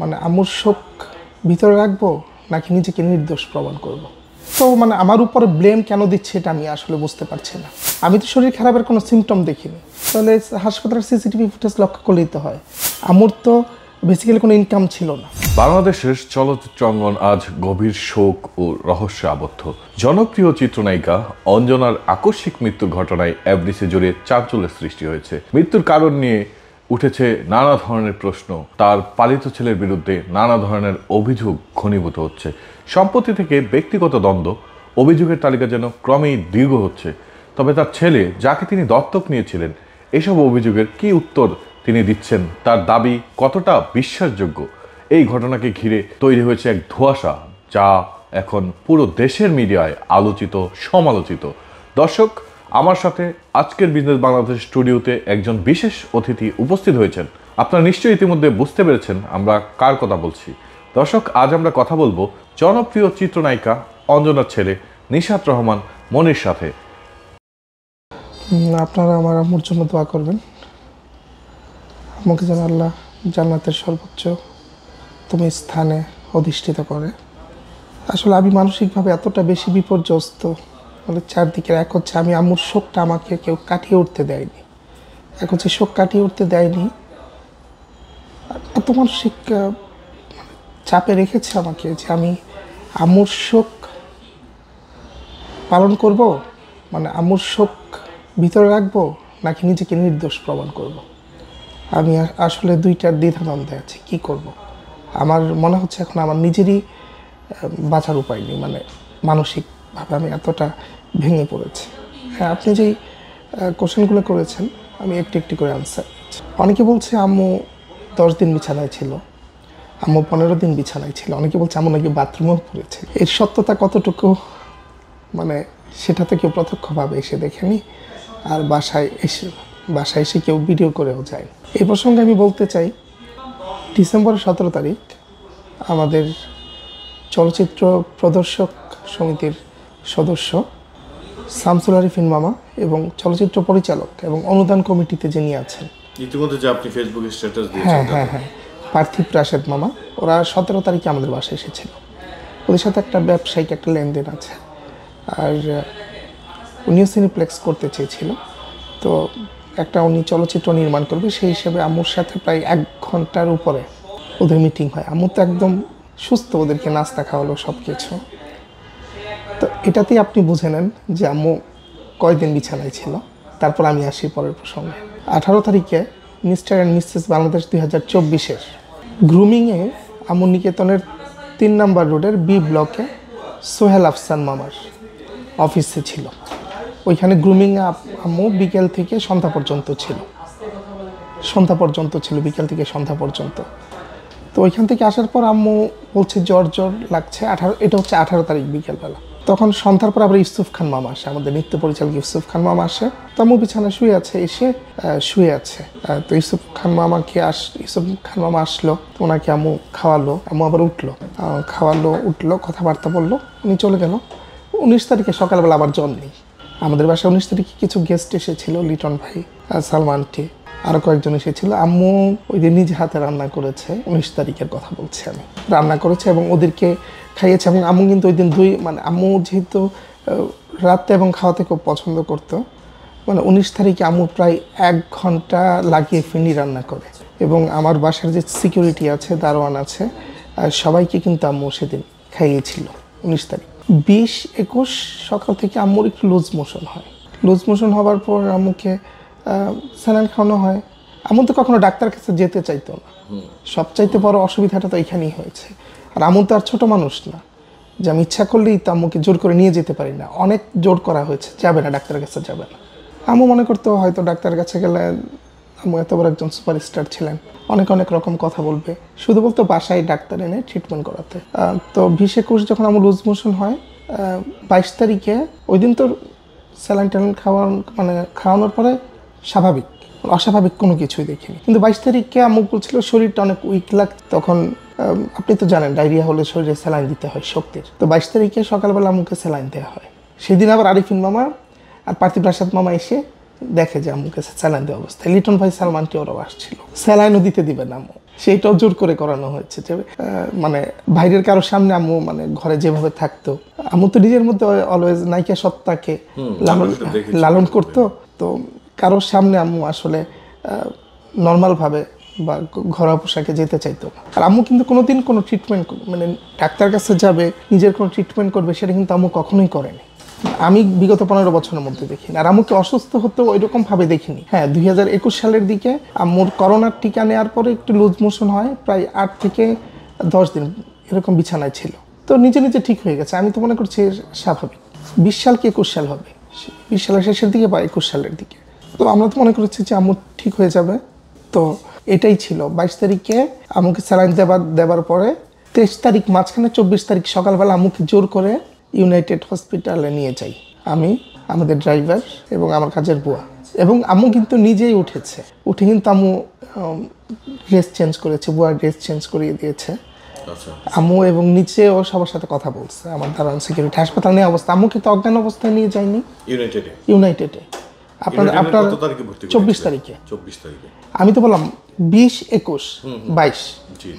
মানে আম্মুর শোক ভিতরে রাখবো নাকি নিজেকে নির্দোষ প্রমাণ করব। তো মানে আমার উপরে ব্লেম কেন দিচ্ছে এটা আমি আসলে বুঝতে পারছি না। আমি তো শরীর খারাপের কোনো সিমটম দেখিনি, তাহলে হাসপাতালের সিসিটিভি ফুটেজ লক্ষ্য করলেই তো হয়। আম্মুর তো বেসিক্যালি কোনো ইনকাম ছিল না। বাংলাদেশের চলচ্চিত্র অঙ্গন আজ গভীর শোক ও রহস্যে আবদ্ধ। জনপ্রিয় চিত্রনায়িকা অঞ্জনার আকস্মিক মৃত্যুর ঘটনায় এফডিসি জুড়ে চাঞ্চল্যের সৃষ্টি হয়েছে। মৃত্যুর কারণ নিয়ে উঠেছে নানা ধরনের প্রশ্ন, তার পালিত ছেলের বিরুদ্ধে নানা ধরনের অভিযোগ ঘনীভূত হচ্ছে। সম্পত্তি থেকে ব্যক্তিগত দ্বন্দ্ব, অভিযোগের তালিকা যেন ক্রমেই দীর্ঘ হচ্ছে। তবে তার ছেলে, যাকে তিনি দত্তক নিয়েছিলেন, এসব অভিযোগের কী উত্তর তিনি দিচ্ছেন, তার দাবি কতটা বিশ্বাসযোগ্য, এই ঘটনাকে ঘিরে তৈরি হয়েছে এক ধোঁয়াশা, যা এখন পুরো দেশের মিডিয়ায় আলোচিত, সমালোচিত। দর্শক, আমার সাথে আজকের বিজনেস বাংলাদেশ স্টুডিওতে একজন বিশেষ অতিথি উপস্থিত হয়েছেন। আপনারা নিশ্চয়ই ইতিমধ্যে বুঝতে পেরেছেন আমরা কার কথা বলছি। দর্শক, আজ আমরা কথা বলবো জনপ্রিয় চিত্রনায়িকা অঞ্জনার ছেলে নিশাত রহমান মনির সাথে। আপনারা আমার আম্মুর জন্য দোয়া করবেন, আমাকে যেন আল্লাহ জান্নাতের সর্বোচ্চ তুমি স্থানে অধিষ্ঠিত করে। আসলে আমি মানসিকভাবে এতটা বেশি বিপর্যস্ত, মানে চারদিকের এক হচ্ছে আমি আম্মুর শোকটা আমাকে কেউ কাটিয়ে উঠতে দেয়নি, এক হচ্ছে শোক কাটিয়ে উঠতে দেয়নি, এত মানসিক চাপে রেখেছে আমাকে যে আমি আম্মুর শোক পালন করব, মানে আম্মুর শোক ভিতরে রাখবো নাকি নিজেকে নির্দোষ প্রমাণ করব। আমি আসলে দুইটার দ্বিধাদ্বন্দ্বে আছি, কী করব। আমার মনে হচ্ছে এখন আমার নিজেরই বাঁচার উপায় নেই, মানে মানসিকভাবে আমি এতটা ভেঙে পড়েছি। হ্যাঁ, আপনি যেই কোশ্চেনগুলো করেছেন আমি একটু একটু করে আনসার। অনেকে বলছে আম্মু 10 দিন বিছানায় ছিল, আম্মু 15 দিন বিছানায় ছিল, অনেকে বলছে আম্মু নাকি বাথরুমেও পড়েছে। এর সত্যতা কতটুকু, মানে সেটা তো কেউ প্রত্যক্ষভাবে এসে দেখেনি, আর বাসায় এসে কেউ ভিডিও করেও যায়। এই প্রসঙ্গে আমি বলতে চাই, ডিসেম্বরের 17 তারিখ আমাদের চলচ্চিত্র প্রদর্শক সমিতির সদস্য শামসুল আরিফিন মামা এবং চলচ্চিত্র পরিচালক এবং অনুদান কমিটিতে যিনি আছেন, ইতিমধ্যে যে আপনি ফেসবুকে স্ট্যাটাস দিয়েছেন, হ্যাঁ, পার্থিব রাশেদ মামা, ওরা 17 তারিখে আমাদের বাসায় এসেছিল। ওদের সাথে একটা ব্যবসায়িক একটা লেনদেন আছে, আর উনিও সিনেপ্লেক্স করতে চেয়েছিল। তো একটা উনি চলচ্চিত্র নির্মাণ করবে, সেই হিসেবে আম্মুর সাথে প্রায় 1 ঘন্টার উপরে ওদের মিটিং হয়। আম্মু তো একদম সুস্থ, ওদেরকে নাস্তা খাওয়ালো, সব কিছু। তো এটাতেই আপনি বুঝে নেন যে আম্মু কয়দিন বিছানায় ছিল। তারপর আমি আসি পরের প্রসঙ্গে। 18 তারিখে মিস্টার অ্যান্ড মিসেস বাংলাদেশ 2024-এর গ্রুমিংয়ে আম্মু নিকেতনের 3 নম্বর রোডের বি ব্লকে সোহেল আফসান মামার অফিসে ছিল। ওইখানে গ্রুমিংয়ে আম্মু বিকেল থেকে সন্ধ্যা পর্যন্ত ছিল, বিকেল থেকে সন্ধ্যা পর্যন্ত। তো ওইখান থেকে আসার পর আম্মু বলছে জ্বর লাগছে। এটা হচ্ছে 18 তারিখ বিকেলবেলা। তখন সন্ধ্যার পর আবার ইউসুফ খান মামা আসে, আমাদের নৃত্য পরিচালক ইউসুফ খান মামা আসে। তো আম্মু বিছানায় শুয়ে আছে। তো ইউসুফ খান মামা আসলো, তো ওনাকে আম্মু খাওয়ালো, আম্মু আবার উঠলো, কথাবার্তা বললো, উনি চলে গেল। 19 তারিখে সকালবেলা আবার জ্বর নেই। আমাদের বাসায় 19 তারিখে কিছু গেস্ট এসেছিল, লিটন ভাই, সালমান আন্টি, আরও কয়েকজন এসেছিল। আম্মু ওই দিন নিজে হাতে রান্না করেছে, 19 তারিখের কথা বলছি আমি, রান্না করেছে এবং ওদেরকে খাইয়েছে। এবং আম্মু কিন্তু ওই দিন আম্মু যেহেতু রাতে এবং খাওয়াতে খুব পছন্দ করতো, মানে 19 তারিখে আম্মু প্রায় 1 ঘন্টা লাগিয়ে ফিরনি রান্না করে। এবং আমার বাসার যে সিকিউরিটি আছে, দারোয়ান আছে, সবাইকে কিন্তু আম্মু সেদিন খাইয়েছিল 19 তারিখ। 20-21 সকাল থেকে আম্মুর একটু লুজ মোশন হওয়ার পর আম্মুকে স্যালাইন খাওয়ানো হয়। আম্মু তো কখনো ডাক্তার কাছে যেতে চাইতো না, সবচাইতে বড় অসুবিধাটা তো এখানেই হয়েছে। আর আম্মু তো আর ছোট মানুষ না যে আমি ইচ্ছা করলেই তো আম্মুকে জোর করে নিয়ে যেতে পারি না, অনেক জোর করা হয়েছে, যাবে না, ডাক্তারের কাছে যাবে না। আম্মু মনে করতো হয়তো ডাক্তারের কাছে গেলে, আম্মু এত বড় একজন সুপারস্টার ছিলেন, অনেক রকম কথা বলবে, শুধু বলতো বাসায় ডাক্তার এনে ট্রিটমেন্ট করাতে। তো 20-21 যখন আমার লুজ মোশন হয়, 22 তারিখে ওই দিন তো স্যালাইন খাওয়ানোর পরে স্বাভাবিক, অস্বাভাবিক কোনো কিছুই দেখিনি। কিন্তু 22 তারিখে আম্মু বলছিল শরীরটা অনেক উইক লাগছে। তখন আপনি তো জানেন ডায়রিয়া হলে শরীরে স্যালাইন দিতে হয় শক্তির। তো 22 তারিখে সকালবেলা আম্মুকে স্যালাইন দেওয়া হয়। সেদিন আবার আরিফিন মামা আর পার্থিব রাশেদ মামা এসে দেখে যে আম্মুকে স্যালাইন দেওয়া অবস্থায়। লিটন ভাই, সালমানটি ওরাও আসছিল, স্যালাইনও দিতে দিবে না আম্মু। সেইটাও জোর করে করানো হয়েছে যে মানে বাইরের কারোর সামনে আম্মু মানে ঘরে যেভাবে থাকতো, আম্মু তো নিজের মধ্যে অলওয়েজ নায়িকা সত্তাকে লালন করতো, তো কারোর সামনে আম্মু আসলে নর্মাল ভাবে বা ঘরোয়া পোশাকে যেতে চাইতো না। আর আম্মু কিন্তু কোনোদিন কোনো ট্রিটমেন্ট মানে ডাক্তার কাছে যাবে, নিজের কোনো ট্রিটমেন্ট করবে, সেটা কিন্তু আম্মু কখনোই করেনি। আমি বিগত 15 বছরের মধ্যে দেখিনি। আর আম্মুকে অসুস্থ হতে ওইরকম ভাবে দেখিনি। হ্যাঁ, 2021 সালের দিকে আম্মুর করোনার টিকা নেওয়ার পরে একটু লুজ মোশন হয়, প্রায় 8 থেকে 10 দিন এরকম বিছানায় ছিল, তো নিজে নিজে ঠিক হয়ে গেছে। আমি তো মনে করছি স্বাভাবিক। 20 সাল কি 21 সাল হবে, 20 সালের শেষের দিকে বা 21 সালের দিকে, তো আমরা তো মনে করেছি যে আম্মু ঠিক হয়ে যাবে। তো এটাই ছিল। 22 তারিখে আম্মুকে স্যালাইন দেবার পরে 23 তারিখ মাঝখানে 24 তারিখ সকালবেলা আম্মুকে জোর করে ইউনাইটেড হসপিটালে নিয়ে যাই আমি, আমাদের ড্রাইভার এবং আমার কাজের বুয়া। এবং আম্মু কিন্তু নিজেই উঠে কিন্তু আম্মু ড্রেস চেঞ্জ করেছে, বুয়া ড্রেস চেঞ্জ করিয়ে দিয়েছে আম্মু, এবং নিচেও সবার সাথে কথা বলছে। আমার দারোয়ান সিকিউরিটি হাসপাতাল নিয়ে অবস্থা, আম্মুকে তো অজ্ঞান অবস্থায় নিয়ে যায়নি ইউনাইটেডে। আপনার 24 তারিখে। আমি তো বললাম 20, 21, 22,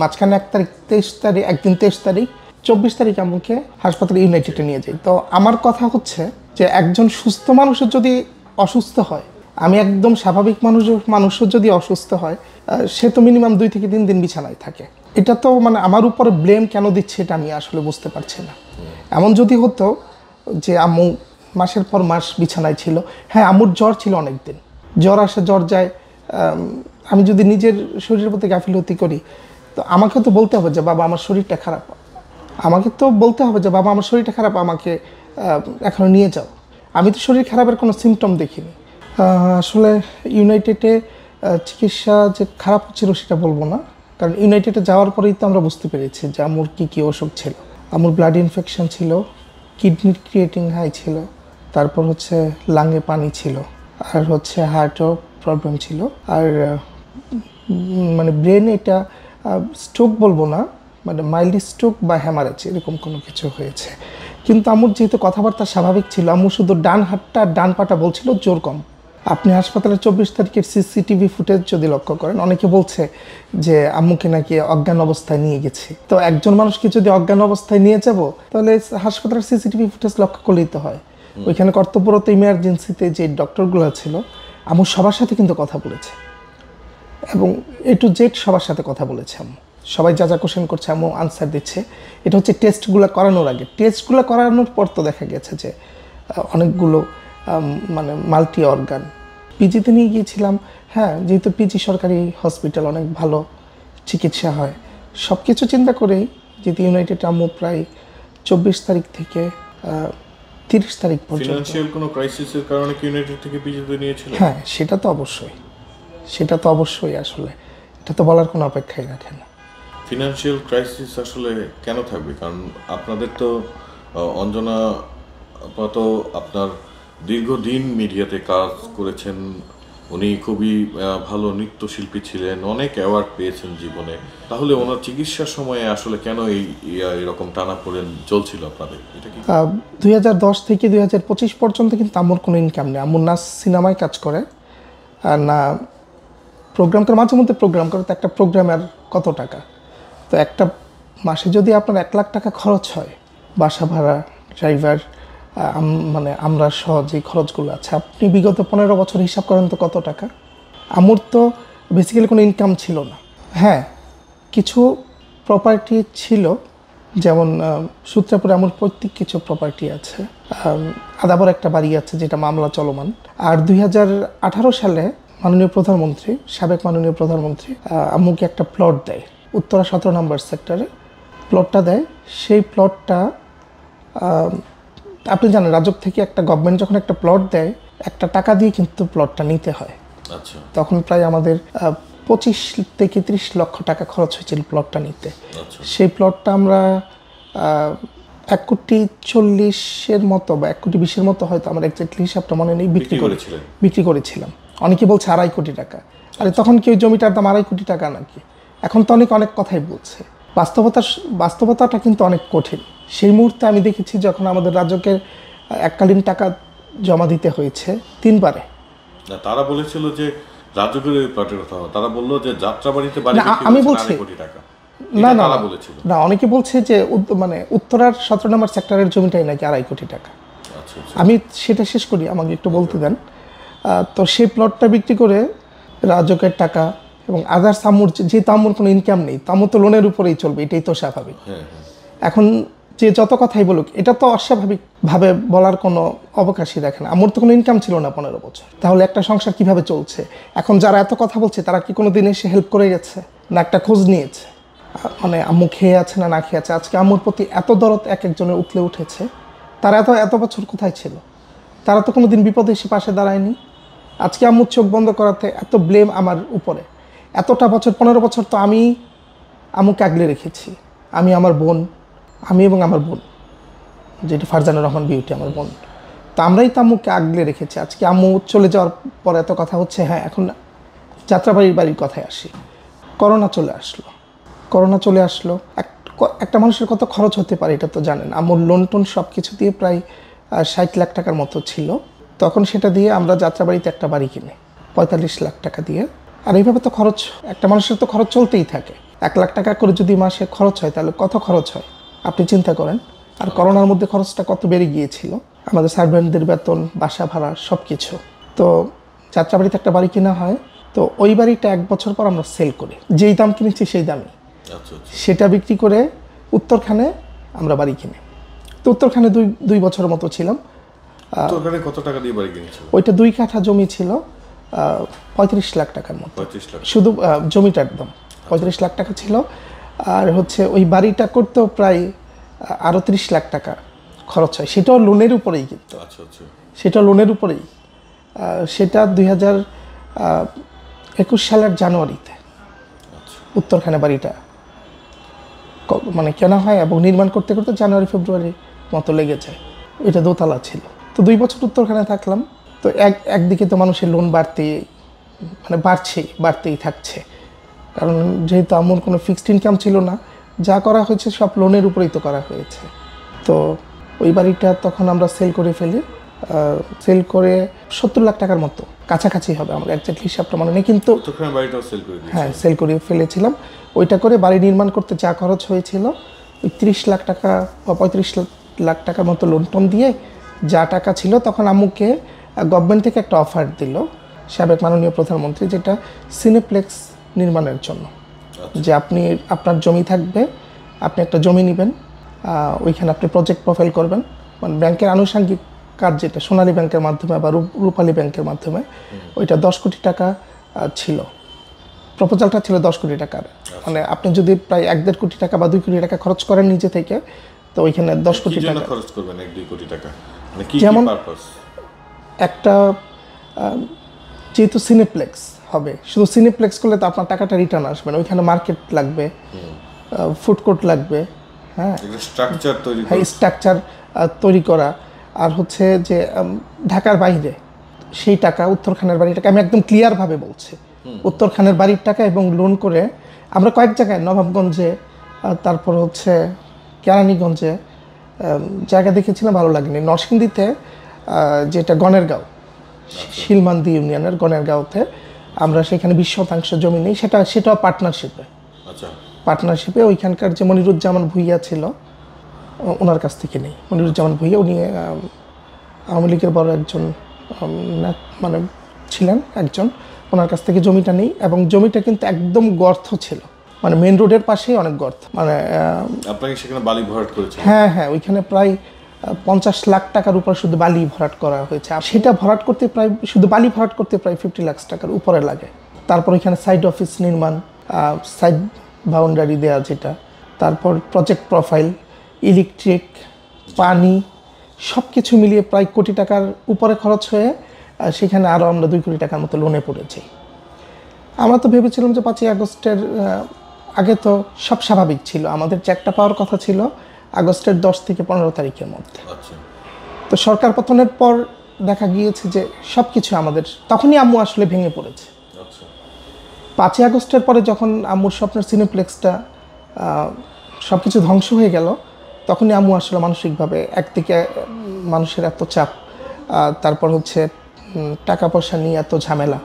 মাঝখানে 1 তারিখ, 23 তারিখ, একদিন 23 তারিখ, 24 তারিখ আম্মুকে হাসপাতালে ইউনাইটেডে নিয়ে যাই। তো আমার কথা হচ্ছে যে একজন সুস্থ মানুষের যদি অসুস্থ হয়, আমি একদম স্বাভাবিক মানুষও যদি অসুস্থ হয়, সে তো মিনিমাম 2 থেকে 3 দিন বিছানায় থাকে। এটা তো মানে আমার উপরে ব্লেম কেন দিচ্ছে এটা আমি আসলে বুঝতে পারছি না। এমন যদি হতো যে আম্মু মাসের পর মাস বিছানায় ছিল, হ্যাঁ আম্মুর জ্বর ছিল অনেক দিন, জ্বর আসে জ্বর যায়, আমি যদি নিজের শরীরের প্রতি গাফিলতি করি, তো আমাকে তো বলতে হবে যে বাবা আমার শরীরটা খারাপ, আমাকে তো বলতে হবে যে বাবা আমার শরীরটা খারাপ, আমাকে এখন নিয়ে যাও। আমি তো শরীর খারাপের কোনো সিমটম দেখিনি। আসলে ইউনাইটেডে চিকিৎসা যে খারাপ হচ্ছিল সেটা বলবো না, কারণ ইউনাইটেডে যাওয়ার পরেই তো আমরা বুঝতে পেরেছি যে আম্মুর কী অসুখ ছিল। আম্মুর ব্লাড ইনফেকশন ছিল, কিডনির ক্রিয়েটিং হাই ছিল, তারপর হচ্ছে লাঙে পানি ছিল, আর হচ্ছে হার্টও প্রবলেম ছিল, আর মানে ব্রেন এটা স্ট্রোক বলবো না, মানে মাইল্ড স্ট্রোক বা হ্যামারেজ এরকম কোনো কিছু হয়েছে। কিন্তু আম্মুর যেহেতু কথাবার্তা স্বাভাবিক ছিল, আম্মু শুধু ডান হাতটা ডান পাটা বলছিল জোর কম। আপনি হাসপাতালে 24 তারিখের সিসিটিভি ফুটেজ যদি লক্ষ্য করেন, অনেকে বলছে যে আম্মুকে নাকি অজ্ঞান অবস্থায় নিয়ে গেছি। তো একজন মানুষকে যদি অজ্ঞান অবস্থায় নিয়ে যাব, তাহলে হাসপাতালের সিসিটিভি ফুটেজ লক্ষ্য করলেই তো হয়। ওইখানে কর্তব্যরত ইমার্জেন্সিতে যে ডক্টরগুলো ছিল, আম্মু সবার সাথে কিন্তু কথা বলেছে, এবং A to Z সবার সাথে কথা বলেছে আম্মু। সবাই যা কোশ্চেন করছে আম্মু আনসার দিচ্ছে। এটা হচ্ছে টেস্টগুলো করানোর আগে। টেস্টগুলো করানোর পর তো দেখা গেছে যে অনেকগুলো মানে মাল্টি অর্গান। পিজিতে নিয়ে গিয়েছিলাম, হ্যাঁ যেহেতু পিজি সরকারি হসপিটাল, অনেক ভালো চিকিৎসা হয়, সব কিছু চিন্তা করেই যেহেতু ইউনাইটেড আম্মু প্রায় 24 তারিখ থেকে 30 তারিখ পর্যন্ত। ফিনান্সিয়াল কোনো ক্রাইসিসের কারণে কি ইউনাইটেড থেকে পিজিতে নিয়েছিল? হ্যাঁ সেটা তো অবশ্যই আসলে এটা তো বলার কোনো অপেক্ষাই রাখে না। ফিনান্সিয়াল ক্রাইসিস আসলে কেন থাকবে? কারণ আপনাদের তো অঞ্জনা আপাতত আপনার দীর্ঘদিন মিডিয়াতে কাজ করেছেন, উনি খুবই ভালো নৃত্যশিল্পী ছিলেন, অনেক অ্যাওয়ার্ড পেয়েছেন জীবনে। তাহলে ওনার চিকিৎসার সময়ে আসলে কেন এরকম টানাপোড়েন চলছিল আপনাদের? এটা কি 2010 থেকে 2025 পর্যন্ত কিন্তু আম্মুর কোনো ইনকাম নেই। আম্মুর না সিনেমায় কাজ করে আর না প্রোগ্রাম করে, মাঝে মধ্যে প্রোগ্রাম করে, তো একটা প্রোগ্রামের কত টাকা? তো একটা মাসে যদি আপনার 1 লাখ টাকা খরচ হয়, বাসা ভাড়া, ড্রাইভার, মানে আমরা সহ যে খরচগুলো আছে, আপনি বিগত 15 বছর হিসাব করেন তো কত টাকা। আম্মুর তো বেসিক্যালি কোনো ইনকাম ছিল না। হ্যাঁ কিছু প্রপার্টি ছিল, যেমন সূত্রাপুরে আম্মুর পৈতৃক কিছু প্রপার্টি আছে, আদাবর একটা বাড়ি আছে যেটা মামলা চলমান। আর 2018 সালে মাননীয় প্রধানমন্ত্রী, সাবেক মাননীয় প্রধানমন্ত্রী আম্মুকে একটা প্লট দেয় উত্তরা 17 নম্বর সেক্টরে, প্লটটা দেয়। সেই প্লটটা আপনি জানেন রাজক থেকে একটা গভর্নমেন্ট যখন একটা প্লট দেয়, একটা টাকা দিয়ে কিন্তু প্লটটা নিতে হয়। আচ্ছা। তখন প্রায় আমাদের 25 থেকে 30 লক্ষ টাকা খরচ হয়েছিল প্লটটা নিতে। সেই প্লটটা আমরা 1,40,00,000 মতো বা 1,20,00,000 মতো, হয়তো আমার এক্স্যাক্টলি হিসাবটা মনে নেই, বিক্রি করেছিলাম। অনেকে বলছে 2.5 কোটি টাকা। আরে তখন কি ওই জমিটার দাম 2.5 কোটি টাকা নাকি? এখন তো অনেক কথাই বলছে। বাস্তবতাটা কিন্তু অনেক কঠিন। সেই মুহূর্তে আমি দেখেছি যখন আমাদের রাজকের এককালীন টাকা জমা দিতে হয়েছে 3 বারে। তারা বলেছিল যে রাজুকের এই প্লটের কথা তারা বললো যে যাত্রাবাড়িতে বাড়ি না, বিক্রি আমি করেছেন বলছি 2.5 কোটি টাকা। না এটা না তারা না, বলেছিল। না অনেকে বলছে যে মানে উত্তরার 17 নম্বর সেক্টরের জমিটাই নাকি 2.5 কোটি টাকা। আচ্ছা আচ্ছা। আমি সেটা শেষ করি, আমাকে একটু বলতে দেন। তো সেই প্লটটা বিক্রি করে রাজকের টাকা এবং আদার্স আম্মুর, যেহেতু আম্মুর কোনো ইনকাম নেই, আম্মু তো লোনের উপরেই চলবে, এটাই তো স্বাভাবিক। হ্যাঁ হ্যাঁ। এখন যে যত কথাই বলুক, এটা তো অস্বাভাবিকভাবে বলার কোনো অবকাশই রাখে না। আম্মুর তো কোনো ইনকাম ছিল না 15 বছর, তাহলে একটা সংসার কিভাবে চলছে? এখন যারা এত কথা বলছে তারা কি কোনো দিন এসে হেল্প করে গেছে, না একটা খোঁজ নিয়েছে? মানে আম্মু খেয়ে আছে না না খেয়ে আছে? আজকে আম্মুর প্রতি এত দরদ এক একজনের উঠলে উঠেছে, তারা এত এত বছর কোথায় ছিল? তারা তো কোনো দিন বিপদে এসে পাশে দাঁড়ায়নি। আজকে আম্মুর চোখ বন্ধ করাতে এত ব্লেম আমার উপরে। এতটা বছর, 15 বছর তো আমি আম্মুকে আগলে রেখেছি। আমি, আমার বোন, আমি এবং আমার বোন, যেটা ফারজানা রহমান বিউটি, আমার বোন, তো আমরাই তো আম্মুকে আগলে রেখেছি। আজকে আম্মু চলে যাওয়ার পরে এত কথা হচ্ছে। হ্যাঁ, এখন বাড়ির কথায় আসি। করোনা চলে আসলো। করোনা চলে আসলো, একটা মানুষের কত খরচ হতে পারে এটা তো জানেন। আম্মুর লোন টোন সব কিছু দিয়ে প্রায় 60 লাখ টাকার মতো ছিল। তখন সেটা দিয়ে আমরা যাত্রাবাড়িতে একটা বাড়ি কিনে 45 লাখ টাকা দিয়ে। আর এইভাবে তো খরচ, একটা মানুষের তো খরচ চলতেই থাকে। 1 লাখ টাকা করে যদি মাসে খরচ হয়, তাহলে কত খরচ হয় আপনি চিন্তা করেন। আর করোনার মধ্যে খরচটা কত বেড়ে গিয়েছিল, আমাদের সার্ভেন্টদের বেতন, বাসা ভাড়া সব কিছু। তো যাত্রাবাড়িতে একটা বাড়ি কেনা হয়। তো ওই বাড়িটা 1 বছর পর আমরা সেল করি, যেই দাম কিনেছি সেই দামই। সেটা বিক্রি করে উত্তরখানে আমরা বাড়ি কিনি। তো উত্তরখানে দুই বছরের মতো ছিলাম। উত্তরখানে কত টাকা দিয়ে বাড়ি কিনেছিল? ওইটা 2 কাঠা জমি ছিল, 35 লাখ টাকার মতো। 35 লাখ শুধু জমিটা একদম 35 লাখ টাকা ছিল। আর হচ্ছে ওই বাড়িটা করতেও প্রায় আরও 30 লাখ টাকা খরচ হয়। সেটাও লোনের উপরেই কিন্তু। আচ্ছা আচ্ছা। সেটা লোনের উপরেই। সেটা 2021 সালের জানুয়ারিতে উত্তরখানে বাড়িটা মানে কেনা হয় এবং নির্মাণ করতে করতে জানুয়ারি ফেব্রুয়ারি মতো লেগে যায়। এটা দোতলা ছিল। তো 2 বছর উত্তরখানে থাকলাম। তো একদিকে তো মানুষের লোন বাড়তেই থাকছে। কারণ যেহেতু আমার কোনো ফিক্সড ইনকাম ছিল না, যা করা হয়েছে সব লোনের উপরেই তো করা হয়েছে। তো ওই বাড়িটা তখন আমরা সেল করে ফেলি। সেল করে 70 লাখ টাকার মতো কাছাকাছি হবে, আমার একজ্যাক্ট হিসাবটা মনে নেই, কিন্তু হ্যাঁ সেল করে ফেলেছিলাম। ওইটা করে বাড়ি নির্মাণ করতে যা খরচ হয়েছিল, ওই 30 লাখ টাকা বা 35 লাখ টাকার মতো লোন টোন দিয়ে যা টাকা ছিল, তখন আম্মুকে গভর্নমেন্ট থেকে একটা অফার দিল সাবেক মাননীয় প্রধানমন্ত্রী, যেটা সিনেপ্লেক্স নির্মাণের জন্য। যে আপনার জমি থাকবে, আপনি একটা জমি নেবেন, ওইখানে আপনি প্রজেক্ট প্রোফাইল করবেন, মানে ব্যাংকের আনুষঙ্গিক কাজ, যেটা সোনালী ব্যাংকের মাধ্যমে বা রূপালী ব্যাংকের মাধ্যমে, ওইটা 10 কোটি টাকা ছিল। প্রপোজালটা ছিল 10 কোটি টাকার। মানে আপনি যদি প্রায় 1-1.5 কোটি টাকা বা 2 কোটি টাকা খরচ করেন নিজে থেকে, তো ওইখানে 10 কোটি টাকা খরচ করবেন। 1-2 কোটি টাকা মানে কি যেমন পারপাস? একটা যেহেতু সিনেপ্লেক্স হবে, শুধু সিনেপ্লেক্স করলে তো আপনার টাকাটা রিটার্ন আসবে না। ওইখানে মার্কেট লাগবে, ফুড কোর্ট লাগবে, হ্যাঁ স্ট্রাকচার তৈরি করা। আর হচ্ছে যে ঢাকার বাইরে সেই টাকা, উত্তরখানের বাড়ির টাকা, আমি একদম ক্লিয়ারভাবে বলছি, উত্তরখানের বাড়ির টাকা এবং লোন করে আমরা কয়েক জায়গায়, নবাবগঞ্জে, তারপর হচ্ছে কেরানীগঞ্জে জায়গা দেখেছিলাম, ভালো লাগেনি। নরসিংদীতে যেটা গনেরগাঁও, শিলমান্দি ইউনিয়নের গনেরগাঁওতে আমরা সেখানে 20% জমি নেই, সেটাও পার্টনারশিপে ওইখানকার যে মনিরুজ্জামান ভুইয়া ছিল, ওনার কাছ থেকে নেই। মনিরুজ্জামান ভুইয়া উনি আওয়ামী লীগের বড় একজন মানে ছিলেন একজন, ওনার কাছ থেকে জমিটা নেই। এবং জমিটা কিন্তু একদম গর্ত ছিল, মানে মেন রোডের পাশেই অনেক গর্ত। মানে আপনাকে সেখানে বালি ভরাট করেছে? হ্যাঁ, ওইখানে প্রায় 50 লাখ টাকার উপর শুধু বালি ভরাট করা হয়েছে। আর সেটা ভরাট করতে শুধু বালি ভরাট করতে প্রায় 50 লাখ টাকার উপরে লাগে। তারপর ওইখানে সাইড অফিস নির্মাণ, সাইড বাউন্ডারি দেওয়া যেটা, তারপর প্রজেক্ট প্রোফাইল, ইলেকট্রিক, পানি, সব কিছু মিলিয়ে প্রায় কোটি টাকার উপরে খরচ হয়ে সেখানে আরও আমরা 2 কোটি টাকার মতো লোনে পড়েছি। আমরা তো ভেবেছিলাম যে 5ই আগস্টের আগে তো সব স্বাভাবিক ছিল, আমাদের চেকটা পাওয়ার কথা ছিল আগস্টের 10 থেকে 15 তারিখের মধ্যে। তো সরকার পতনের পর দেখা গিয়েছে যে সব কিছু আমাদের, তখনই আম্মু আসলে ভেঙে পড়েছে। 5ই আগস্টের পরে যখন আম্মুর স্বপ্নের সিনেপ্লেক্সটা সব কিছু ধ্বংস হয়ে গেল, তখনই আম্মু আসলে মানসিকভাবে, একদিকে মানুষের এত চাপ, তারপর হচ্ছে টাকা পয়সা নিয়ে এত ঝামেলা,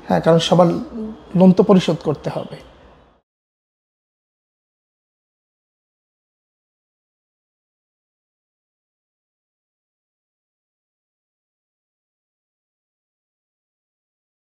হ্যাঁ, কারণ সবার লোন তো পরিশোধ করতে হবে।